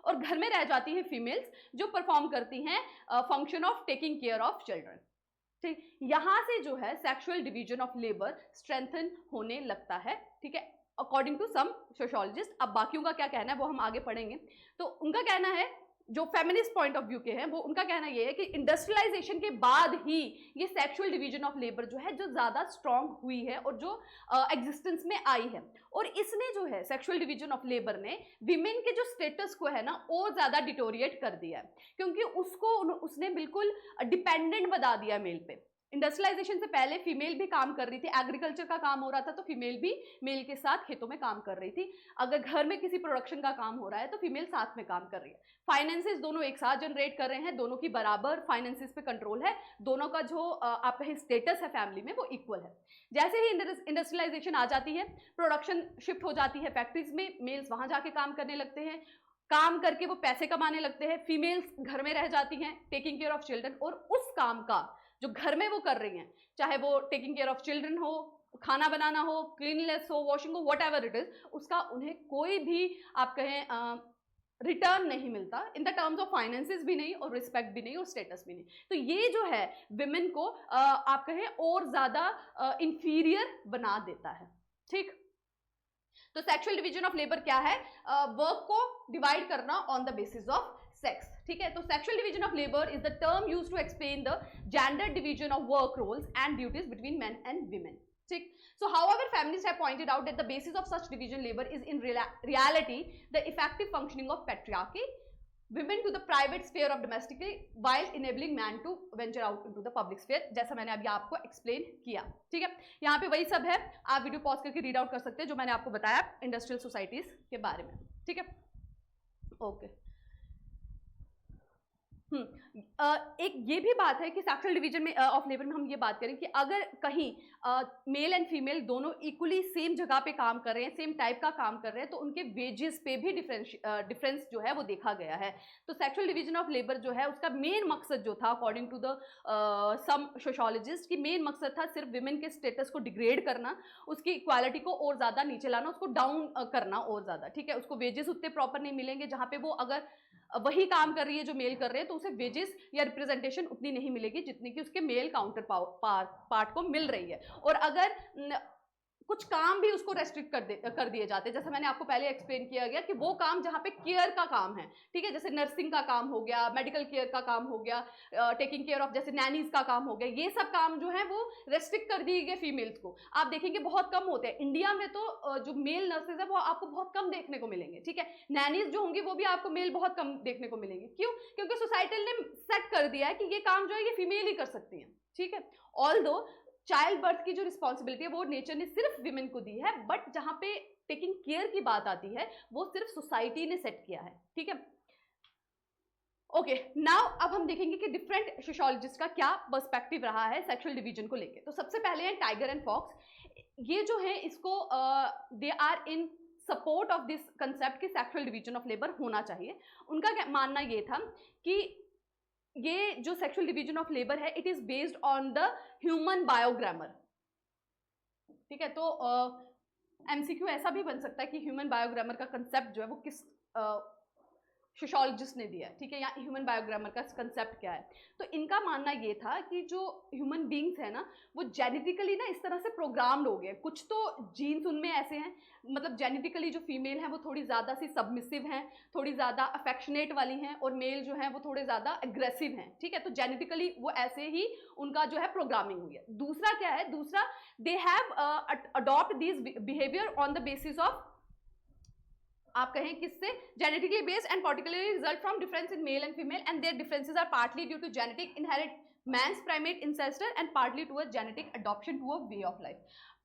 और घर में रह जाती हैं फीमेल्स जो परफॉर्म करती हैं function of taking care of children. ठीक। यहां से जो है sexual division of labour strengthen होने लगता है। ठीक है। According to some sociologist. अब बाकियों का क्या कहना है वो हम आगे पढ़ेंगे। तो उनका कहना है, जो फेमिनिस्ट पॉइंट ऑफ व्यू के हैं, वो उनका कहना ये है कि इंडस्ट्रियलाइजेशन के बाद ही ये सेक्सुअल डिवीजन ऑफ लेबर जो है जो ज्यादा स्ट्रांग हुई है और जो एग्जिस्टेंस में आई है। और इसने जो है सेक्सुअल डिवीजन ऑफ लेबर ने विमेन के जो स्टेटस को है ना और ज्यादा डिटोरिएट कर दिया है, क्योंकि उसने बिल्कुल डिपेंडेंट बना दिया मेल पे। इंडस्ट्रियलाइजेशन से पहले फीमेल भी काम कर रही थी, एग्रीकल्चर का काम हो रहा था तो फीमेल भी मेल के साथ खेतों में काम कर रही थी। अगर घर में किसी प्रोडक्शन का काम हो रहा है तो फीमेल साथ में काम कर रही है। फाइनेंसेस दोनों एक साथ जनरेट कर रहे हैं, दोनों की बराबर फाइनेंसेस पे कंट्रोल है, दोनों का जो आपका स्टेटस है फैमिली में वो इक्वल है। जैसे ही इंडस्ट्रियलाइजेशन आ जाती है, प्रोडक्शन शिफ्ट हो जाती है फैक्ट्रीज में, मेल्स वहां जाके काम करने लगते हैं, काम करके वो पैसे कमाने लगते हैं, फीमेल्स घर में रह जाती हैं टेकिंग केयर ऑफ चिल्ड्रन, और उस काम का जो घर में वो कर रही हैं, चाहे वो टेकिंग केयर ऑफ चिल्ड्रन हो, खाना बनाना हो, क्लीननेस हो, वॉशिंग हो, वट एवर इट इज, उसका उन्हें कोई भी आप कहें रिटर्न नहीं मिलता, in the terms of finances भी नहीं और रिस्पेक्ट भी नहीं और स्टेटस भी नहीं। तो ये जो है विमेन को आप कहें और ज्यादा इंफीरियर बना देता है। ठीक, तो सेक्सुअल डिवीजन ऑफ लेबर क्या है? वर्क को डिवाइड करना on the basis of sex. ठीक है, तो sexual division of labour is the term used to explain the gender division of work roles and duties between men and women. ठीक, so however feminists have pointed out that the basis of such division labor is in reality the effective functioning of patriarchy, women to the private sphere of domestically while enabling man to venture out into the public sphere, जैसा मैंने अभी आपको explain किया। ठीक है, यहाँ पे वही सब है, आप वीडियो पॉज करके रीड आउट कर सकते हैं जो मैंने आपको बताया इंडस्ट्रियल सोसाइटीज के बारे में। ठीक है, ओके। एक ये भी बात है कि सेक्सुअल डिवीजन में ऑफ लेबर में हम ये बात करें कि अगर कहीं मेल एंड फीमेल दोनों इक्वली सेम जगह पे काम कर रहे हैं, सेम टाइप का काम कर रहे हैं, तो उनके वेजेस पे भी डिफरेंस जो है वो देखा गया है। तो सेक्सुअल डिवीजन ऑफ लेबर जो है उसका मेन मकसद जो था according to the some sociologist की मेन मकसद था सिर्फ विमेन के स्टेटस को डिग्रेड करना, उसकी इक्वालिटी को और ज़्यादा नीचे लाना, उसको डाउन करना और ज़्यादा। ठीक है, उसको वेजेस उतने प्रॉपर नहीं मिलेंगे, जहाँ पे वो अगर वही काम कर रही है जो मेल कर रहे हैं तो उसे वेजेस या रिप्रेजेंटेशन उतनी नहीं मिलेगी जितनी कि उसके मेल काउंटर पार्ट को मिल रही है। और अगर कुछ काम भी उसको रेस्ट्रिक्ट कर दिए जाते हैं, जैसे मैंने आपको पहले एक्सप्लेन किया गया कि वो काम जहाँ पे केयर का काम है, ठीक है, जैसे नर्सिंग का काम हो गया, मेडिकल केयर का काम हो गया, टेकिंग केयर ऑफ जैसे नैनीज का काम हो गया, ये सब काम जो है वो रेस्ट्रिक्ट कर दिए गए फीमेल्स को। आप देखेंगे बहुत कम होते हैं इंडिया में, तो जो मेल नर्सेज है वो आपको बहुत कम देखने को मिलेंगे। ठीक है, नैनीज जो होंगी वो भी आपको मेल बहुत कम देखने को मिलेंगे। क्यों? क्योंकि सोसाइटी ने सेट कर दिया है कि ये काम जो है ये फीमेल ही कर सकती है। ठीक है, ऑल्दो चाइल्ड बर्थ की जो रिस्पॉन्सिबिलिटी है वो नेचर ने सिर्फ विमेन को दी है, बट जहां पे टेकिंग केयर की बात आती है वो सिर्फ सोसाइटी ने सेट किया है। ठीक है, ओके, नाउ अब हम देखेंगे कि डिफरेंट सोशियोलॉजिस्ट का क्या पर्सपेक्टिव रहा है सेक्सुअल डिवीजन को लेके। तो सबसे पहले है टाइगर एंड फॉक्स, ये जो है इसको they are in support of this concept कि सेक्सुअल डिवीजन ऑफ लेबर होना चाहिए। उनका मानना ये था कि ये जो सेक्सुअल डिवीजन ऑफ लेबर है it is based on the human biogrammar. ठीक है, तो एमसीक्यू ऐसा भी बन सकता है कि ह्यूमन बायोग्रामर का कंसेप्ट जो है वो किस सोशियोलॉजिस्ट ने दिया है। ठीक है, या ह्यूमन बायोग्रामर का कंसेप्ट क्या है। तो इनका मानना ये था कि जो ह्यूमन बींग्स है ना वो जेनेटिकली ना इस तरह से प्रोग्राम्ड हो गए, कुछ तो जीन्स उनमें ऐसे हैं, मतलब जेनेटिकली जो फीमेल है वो थोड़ी ज़्यादा सी सबमिसिव हैं, थोड़ी ज़्यादा अफेक्शनेट वाली हैं, और मेल जो है वो थोड़े ज़्यादा एग्रेसिव हैं। ठीक है, तो जेनेटिकली वो ऐसे ही उनका जो है प्रोग्रामिंग हुई है। दूसरा क्या है, दूसरा they have adopt this behaviour on the basis of, आप कहें किससे, genetically based and particularly result from difference in male and female and their differences are partly due to genetic inheritance primate ancestor and partly to a genetic adoption to a way of life.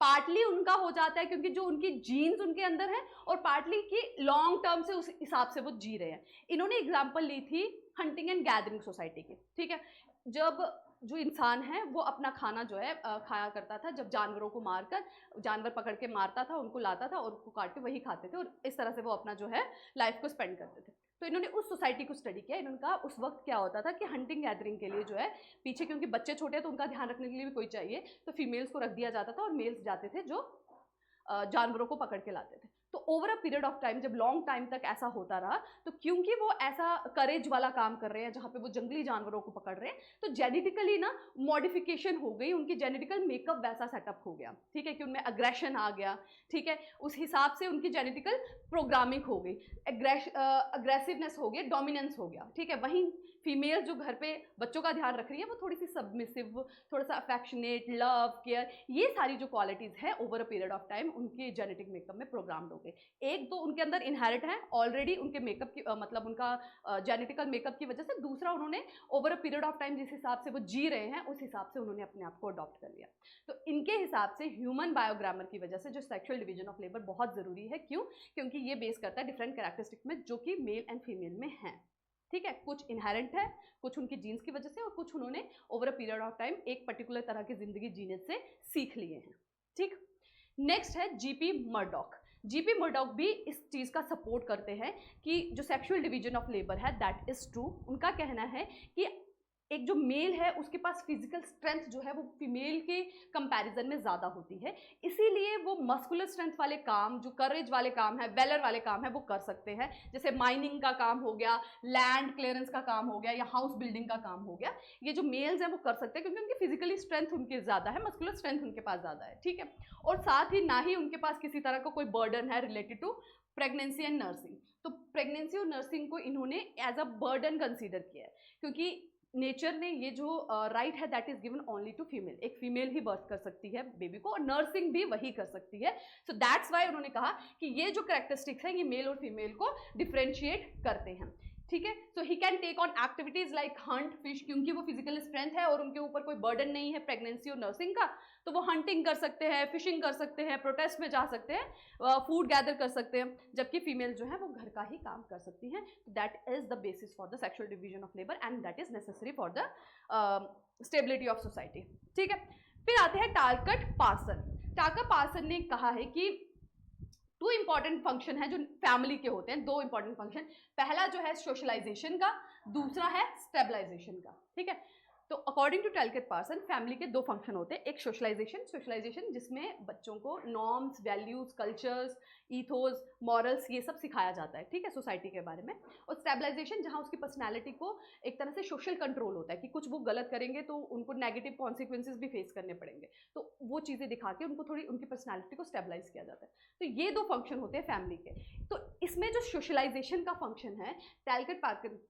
Partly उनका हो जाता है क्योंकि जो उनकी jeans उनके अंदर है, और पार्टली कि लॉन्ग टर्म से उस हिसाब से वो जी रहे हैं। इन्होंने एग्जाम्पल ली थी हंटिंग एंड गैदरिंग सोसाइटी की। ठीक है, जब जो इंसान है वो अपना खाना जो है खाया करता था, जब जानवरों को मारकर, जानवर पकड़ के मारता था, उनको लाता था और उनको काट के वही खाते थे, और इस तरह से वो अपना जो है लाइफ को स्पेंड करते थे। तो इन्होंने उस सोसाइटी को स्टडी किया। इन्होंने कहा उस वक्त क्या होता था कि हंटिंग गैदरिंग के लिए जो है पीछे, क्योंकि बच्चे छोटे हैं तो उनका ध्यान रखने के लिए भी कोई चाहिए, तो फीमेल्स को रख दिया जाता था और मेल्स जाते थे जो जानवरों को पकड़ के लाते थे। तो over a period of time, जब लॉन्ग टाइम तक ऐसा होता रहा, तो क्योंकि वो ऐसा करेज वाला काम कर रहे हैं जहाँ पे वो जंगली जानवरों को पकड़ रहे हैं, तो जेनेटिकली ना मॉडिफिकेशन हो गई, उनकी जेनेटिकल मेकअप वैसा सेटअप हो गया। ठीक है, कि उनमें अग्रेशन आ गया। ठीक है, उस हिसाब से उनकी जेनेटिकल प्रोग्रामिंग हो गई, अग्रेसिवनेस हो गई, डोमिनेंस हो गया। ठीक है, वहीं फीमेल जो घर पे बच्चों का ध्यान रख रही है वो थोड़ी सी सबमिसिव, थोड़ा सा अफेक्शनेट, लव, केयर, ये सारी जो क्वालिटीज़ हैं over a period of time उनके जेनेटिक मेकअप में प्रोग्राम्ड हो गए। एक तो उनके अंदर इनहेरिट है ऑलरेडी उनके मेकअप की मतलब उनका जेनेटिकल मेकअप की वजह से, दूसरा उन्होंने over a period of time जिस हिसाब से वो जी रहे हैं उस हिसाब से उन्होंने अपने आप को अडॉप्ट कर लिया। तो इनके हिसाब से ह्यूमन बायोग्रामर की वजह से जो सेक्सुअल डिवीजन ऑफ लेबर बहुत ज़रूरी है। क्यों? क्योंकि ये बेस करता है डिफरेंट कैरेक्टरिस्टिक में जो कि मेल एंड फीमेल में हैं। ठीक है, कुछ इनहेरेंट है, कुछ उनकी जीन्स की वजह से, और कुछ उन्होंने over a period of time एक पर्टिकुलर तरह की जिंदगी जीने से सीख लिए हैं। ठीक, नेक्स्ट है जीपी मर्डॉक। जीपी मर्डॉक भी इस चीज़ का सपोर्ट करते हैं कि जो सेक्सुअल डिवीजन ऑफ लेबर है दैट इज ट्रू। उनका कहना है कि एक जो मेल है उसके पास फिजिकल स्ट्रेंथ जो है वो फीमेल के कंपैरिजन में ज़्यादा होती है, इसीलिए वो मस्कुलर स्ट्रेंथ वाले काम, जो करेज वाले काम है, वेलर वाले काम है, वो कर सकते हैं। जैसे माइनिंग का काम हो गया, लैंड क्लियरेंस का काम हो गया, या हाउस बिल्डिंग का काम हो गया, ये जो मेल्स हैं वो कर सकते हैं क्योंकि उनकी फिजिकली स्ट्रेंथ उनकी ज़्यादा है, मस्कुलर स्ट्रेंथ उनके पास ज़्यादा है। ठीक है, और साथ ही ना ही उनके पास किसी तरह का कोई बर्डन है related to pregnancy and nursing. तो प्रेगनेंसी और नर्सिंग को इन्होंने एज अ बर्डन कंसीडर किया है क्योंकि नेचर ने ये जो राइट है that is given only to female. एक फीमेल ही बर्थ कर सकती है बेबी को और नर्सिंग भी वही कर सकती है। सो दैट्स वाई उन्होंने कहा कि ये जो कैरेक्टरिस्टिक्स हैं ये मेल और फीमेल को डिफरेंशिएट करते हैं। ठीक है, so he can take on activities like hunt, fish, क्योंकि वो फिजिकल स्ट्रेंथ है और उनके ऊपर कोई बर्डन नहीं है प्रेगनेंसी और नर्सिंग का, तो वो हंटिंग कर सकते हैं, फिशिंग कर सकते हैं, प्रोटेस्ट में जा सकते हैं, फूड गैदर कर सकते हैं, जबकि फीमेल जो है वो घर का ही काम कर सकती हैं। That is the basis for the sexual division of labour and that is necessary for the stability of society. ठीक है, फिर आते हैं टालकट पार्सन। टालकट पार्सन ने कहा है कि टू इंपॉर्टेंट फंक्शन है जो फैमिली के होते हैं, दो इंपॉर्टेंट फंक्शन, पहला जो है सोशलाइजेशन का, दूसरा है स्टेबलाइजेशन का। ठीक है, तो according to Talcott Parson family के दो फंक्शन होते हैं, एक सोशलाइजेशन जिसमें बच्चों को norms, values, cultures, ethos, morals ये सब सिखाया जाता है। ठीक है, सोसाइटी के बारे में। और स्टेबलाइजेशन जहाँ उसकी पर्सनैलिटी को एक तरह से सोशल कंट्रोल होता है कि कुछ वो गलत करेंगे तो उनको नेगेटिव कॉन्सिक्वेंसेज भी फेस करने पड़ेंगे, तो वो चीज़ें दिखा के उनको थोड़ी उनकी पर्सनैलिटी को स्टेबलाइज किया जाता है। तो ये दो फंक्शन होते हैं फैमिली के। तो इसमें जो सोशलाइजेशन का फंक्शन है टालकट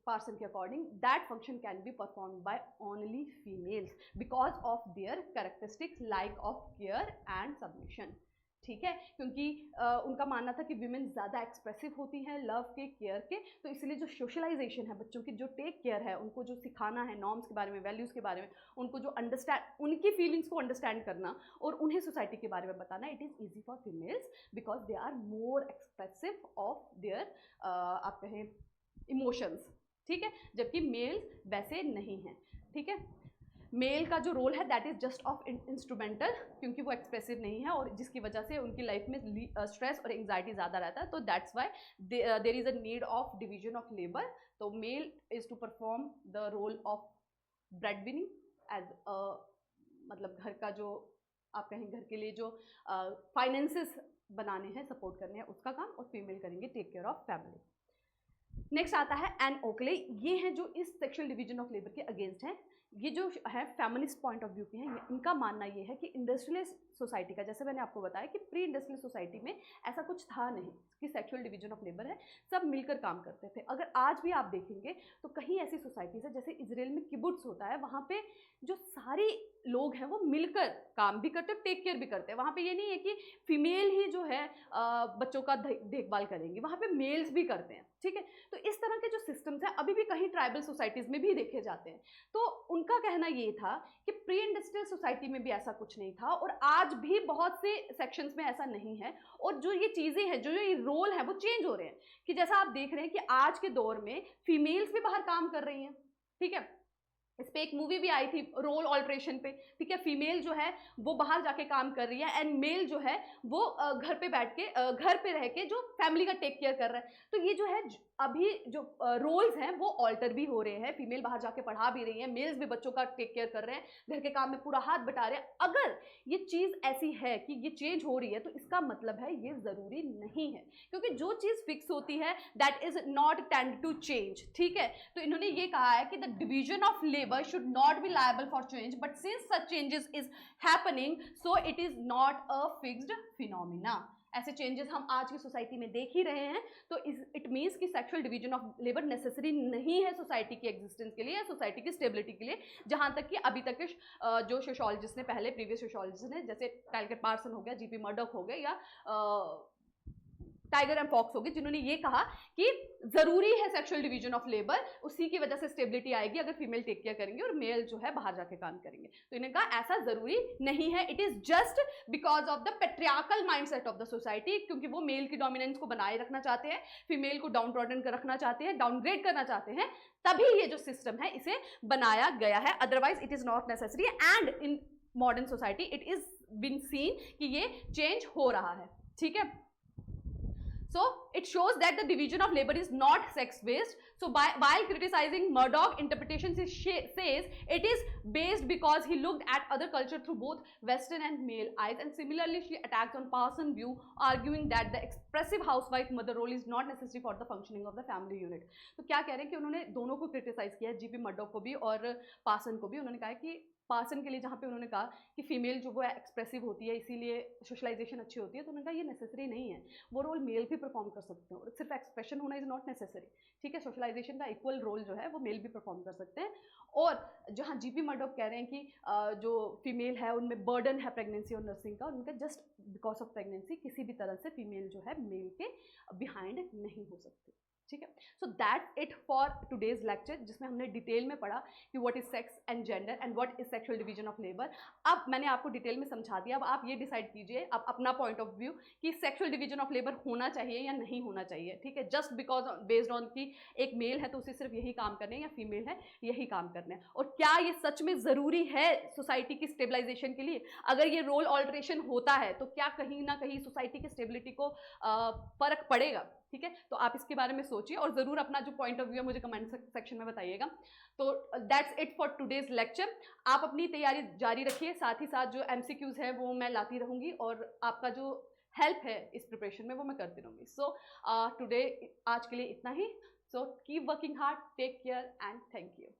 पार्सन के according that function can be perform by only females because of their characteristics like of care and submission. ठीक है, क्योंकि उनका मानना था कि विमेन ज़्यादा एक्सप्रेसिव होती हैं लव के, केयर के, तो इसलिए जो सोशलाइजेशन है, बच्चों की जो टेक केयर है, उनको जो सिखाना है नॉर्म्स के बारे में, वैल्यूज़ के बारे में, उनको जो अंडरस्टैंड, उनकी फीलिंग्स को अंडरस्टैंड करना और उन्हें सोसाइटी के बारे में बताना, it is easy for females because they are more expressive of their आप कहें इमोशंस। ठीक है, जबकि मेल्स वैसे नहीं हैं। ठीक है, मेल का जो रोल है that is just of instrumental, क्योंकि वो एक्सप्रेसिव नहीं है और जिसकी वजह से उनकी लाइफ में स्ट्रेस और एंग्जाइटी ज़्यादा रहता है, तो that's why there is a need of division of labour. तो male is to perform the role of bread winning as मतलब घर का जो आप कहें घर के लिए जो फाइनेंसेस बनाने हैं, सपोर्ट करने हैं, उसका काम, और फीमेल करेंगे take care of family. Next आता है एन ओकले। ये हैं जो इस सेक्सुअल डिवीजन ऑफ लेबर के अगेंस्ट हैं। ये जो है फेमिनिस्ट पॉइंट ऑफ व्यू के हैं। इनका मानना ये है कि इंडस्ट्रियलिस्ट सोसाइटी का, जैसे मैंने आपको बताया कि प्री इंडस्ट्रियल सोसाइटी में ऐसा कुछ था नहीं कि सेक्सुअल डिवीजन ऑफ लेबर है, सब मिलकर काम करते थे। अगर आज भी आप देखेंगे तो कहीं ऐसी सोसाइटीज है, जैसे इजराइल में किबुट्स होता है, वहाँ पे जो सारी लोग हैं वो मिलकर काम भी करते हैं, टेक केयर भी करते हैं। वहाँ पे ये नहीं है कि फीमेल ही जो है बच्चों का देखभाल करेंगी, वहाँ पे मेल्स भी करते हैं। ठीक है, तो इस तरह के जो सिस्टम्स हैं अभी भी कहीं ट्राइबल सोसाइटीज़ में भी देखे जाते हैं। तो उनका कहना ये था कि प्री इंडस्ट्रियल सोसाइटी में भी ऐसा कुछ नहीं था और आज भी बहुत से सेक्शंस में ऐसा नहीं है। और जो ये चीज़ें हैं, जो ये रोल है, वो चेंज हो रहे हैं कि जैसा आप देख रहे हैं कि आज के दौर में फीमेल्स भी बाहर काम कर रही हैं। ठीक है, इस पे एक मूवी भी आई थी रोल ऑल्ट्रेशन पे। ठीक है, फीमेल जो है वो बाहर जाके काम कर रही है एंड मेल जो है वो घर पे बैठ के घर पे रह के जो फैमिली का टेक केयर कर रहा है। तो ये जो है अभी जो रोल्स हैं वो ऑल्टर भी हो रहे हैं। फीमेल बाहर जाके पढ़ा भी रही हैं, मेल्स भी बच्चों का टेक केयर कर रहे हैं, घर के काम में पूरा हाथ बटा रहे हैं। अगर ये चीज़ ऐसी है कि ये चेंज हो रही है तो इसका मतलब है ये ज़रूरी नहीं है, क्योंकि जो चीज़ फिक्स होती है that is not tend to change. ठीक है, तो इन्होंने ये कहा है कि the division of labour should not be liable for change, but since such changes is happening, so it is not a fixed phenomena. ऐसे चेंजेस हम आज की सोसाइटी में देख ही रहे हैं। तो इट मीन्स कि sexual division of labour necessary नहीं है सोसाइटी की एग्जिस्टेंस के लिए या सोसाइटी की स्टेबिलिटी के लिए। जहां तक कि अभी तक के जो सोशोलॉजिस्ट ने, पहले प्रीवियस सोशोलॉजिस्ट ने, जैसे टाइलर पार्सन हो गया, जीपी मर्डॉक हो गए, या टाइगर एंड फॉक्स हो गए, जिन्होंने ये कहा कि जरूरी है सेक्सुअल डिवीजन ऑफ लेबर, उसी की वजह से स्टेबिलिटी आएगी अगर फीमेल टेक केयर करेंगे और मेल जो है बाहर जाके काम करेंगे। तो इन्होंने कहा ऐसा जरूरी नहीं है, it is just because of the patriarchal mindset of the society, क्योंकि वो मेल की डोमिनेंस को बनाए रखना चाहते हैं, फीमेल को डाउन ट्रॉडन कर रखना चाहते हैं, डाउनग्रेड करना चाहते हैं, तभी ये जो सिस्टम है इसे बनाया गया है। Otherwise it is not necessary and in modern society it is been seen कि ये चेंज हो रहा है। ठीक है, so it shows that the division of labor is not sex based. So while criticizing Murdoch interpretation, she says it is based because he looked at other culture through both western and male eyes, and similarly she attacks on Parsons view, arguing that the expressive housewife mother role is not necessary for the functioning of the family unit. तो क्या कह रहे हैं कि उन्होंने दोनों को criticise किया है, जीपी मर्डॉक को भी और पार्सन को भी। उन्होंने कहा कि पार्सन के लिए जहाँ पे उन्होंने कहा कि फीमेल जो वो एक्सप्रेसिव होती है इसीलिए सोशलाइजेशन अच्छी होती है, तो उन्होंने कहा ये नेसेसरी नहीं है, वो रोल मेल भी परफॉर्म कर सकते हैं, और सिर्फ एक्सप्रेशन होना इज नॉट नेसेसरी। ठीक है, सोशलाइजेशन का इक्वल रोल जो है वो मेल भी परफॉर्म कर सकते हैं। और जहाँ जीपी मर्डॉक कह रहे हैं कि जो फीमेल है उनमें बर्डन है प्रेगनेंसी और नर्सिंग का, उनका जस्ट बिकॉज ऑफ प्रेगनेंसी किसी भी तरह से फीमेल जो है मेल के बिहाइंड नहीं हो सकती। ठीक है, so that's it for today's lecture, जिसमें हमने डिटेल में पढ़ा कि what is sex and gender and what is sexual division of labour. अब मैंने आपको डिटेल में समझा दिया, अब आप ये डिसाइड कीजिए अब अपना पॉइंट ऑफ व्यू कि सेक्सुअल डिवीजन ऑफ लेबर होना चाहिए या नहीं होना चाहिए। ठीक है, जस्ट बिकॉज बेस्ड ऑन कि एक मेल है तो उसे सिर्फ यही काम करने हैं, या फीमेल है यही काम करने हैं, और क्या ये सच में ज़रूरी है सोसाइटी की स्टेबलाइजेशन के लिए। अगर ये रोल ऑल्ट्रेशन होता है तो क्या कहीं ना कहीं सोसाइटी की स्टेबिलिटी को फर्क पड़ेगा। ठीक है, तो आप इसके बारे में सोचिए और ज़रूर अपना जो पॉइंट ऑफ व्यू है मुझे कमेंट सेक्शन में बताइएगा। तो that's it for today's lecture. आप अपनी तैयारी जारी रखिए, साथ ही साथ जो MCQs है वो मैं लाती रहूँगी, और आपका जो हेल्प है इस प्रिपरेशन में वो मैं करती रहूँगी। सो टुडे आज के लिए इतना ही। So keep working hard, take care and thank you.